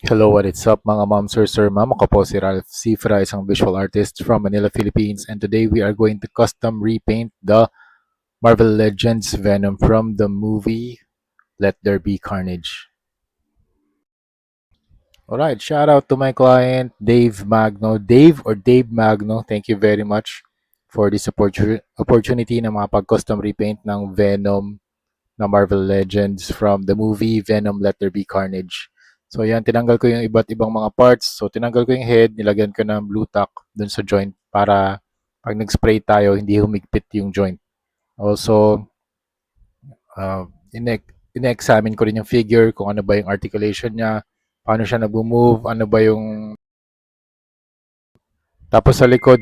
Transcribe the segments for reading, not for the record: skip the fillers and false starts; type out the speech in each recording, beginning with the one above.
Hello, what is up mga ma'am, sir, ma'am? Ako po si Ralph Cifra, isang visual artist from Manila, Philippines. And today we are going to custom repaint the Marvel Legends Venom from the movie Let There Be Carnage. Alright, shout out to my client, Dave Magno. Dave or Dave Magno, thank you very much for this opportunity na makapag-custom repaint ng Venom na Marvel Legends from the movie Venom Let There Be Carnage. So yan, tinanggal ko yung iba't ibang mga parts. So tinanggal ko yung head, nilagyan ko ng blue tack dun sa joint para pag nag-spray tayo, hindi humigpit yung joint. Also, uh, ine-examine ko rin yung figure, kung ano ba yung articulation niya, paano siya nag-move, ano ba yung... Tapos sa likod,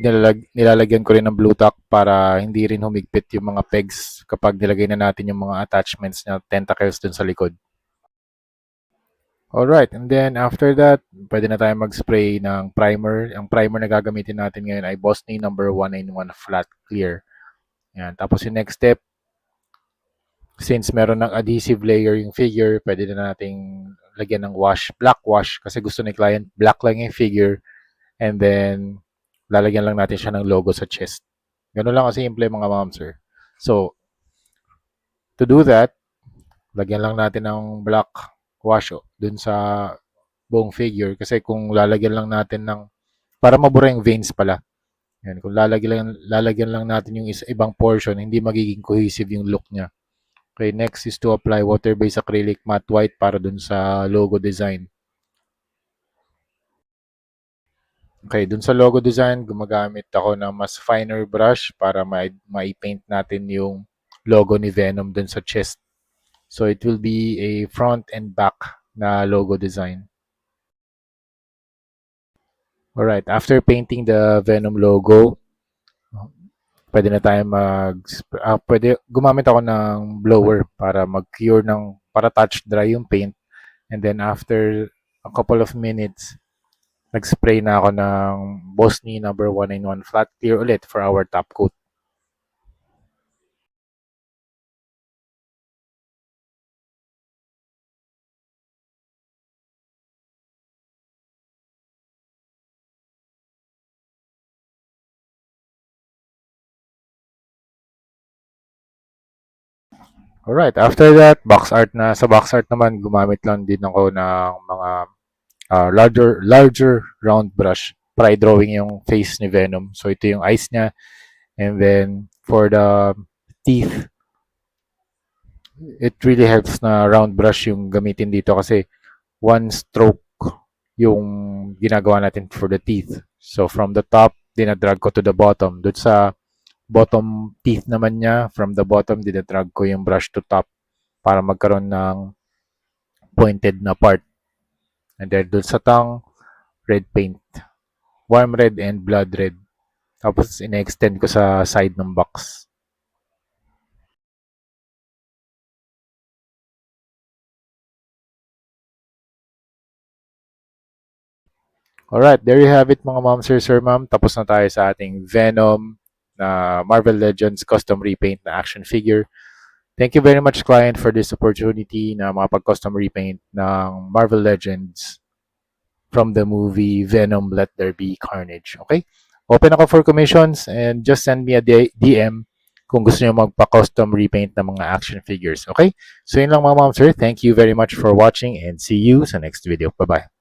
nilalagyan ko rin ng blue tack para hindi rin humigpit yung mga pegs kapag nilagay na natin yung mga attachments na tentacles dun sa likod. Alright, and then after that, pwede na tayo mag-spray ng primer. Ang primer na gagamitin natin ngayon ay Bosney number 191 Flat Clear. Yan. Tapos yung next step, since meron ng adhesive layer yung figure, pwede na nating lagyan ng wash, black wash, kasi gusto ni client black lang yung figure, and then lalagyan lang natin siya ng logo sa chest. Ganun lang kasi simple mga ma'am, sir. So, to do that, lagyan lang natin ng black wash dun sa buong figure kasi kung lalagyan lang natin ng para mabura yung veins pala. Yan, kung lalagyan lang natin yung ibang portion, hindi magiging cohesive yung look niya. Okay, next is to apply water-based acrylic matte white para dun sa logo design. Okay, dun sa logo design, gumagamit ako ng mas finer brush para ma-paint natin yung logo ni Venom dun sa chest. So it will be a front and back na logo design. Alright, after painting the Venom logo, pwede na tayo gumamit ako ng blower para mag-cure para touch dry yung paint. And then after a couple of minutes, nag-spray na ako ng Bosney number 191 Flat Clear ulit for our top coat. Alright, after that, box art na. Sa box art naman, gumamit lang din ako ng mga larger round brush para i-drawing yung face ni Venom. So ito yung eyes niya. And then for the teeth, it really helps na round brush yung gamitin dito kasi one stroke yung ginagawa natin for the teeth. So from the top, dinadrag ko to the bottom. Doon sa bottom teeth naman niya, from the bottom, dinadrag ko yung brush to top para magkaroon ng pointed na part. And then doon sa tongue, red paint. Warm red and blood red. Tapos ina-extend ko sa side ng box. Alright, there you have it mga ma'am, sir, ma'am. Tapos na tayo sa ating Venom na Marvel Legends custom repaint na action figure. Thank you very much, client, for this opportunity na makapag-custom repaint ng Marvel Legends from the movie Venom Let There Be Carnage. Okay? Open ako for commissions and just send me a DM kung gusto nyo magpa-custom repaint ng mga action figures. Okay? So yun lang mga ma'am, sir. Thank you very much for watching and see you sa next video. Bye-bye.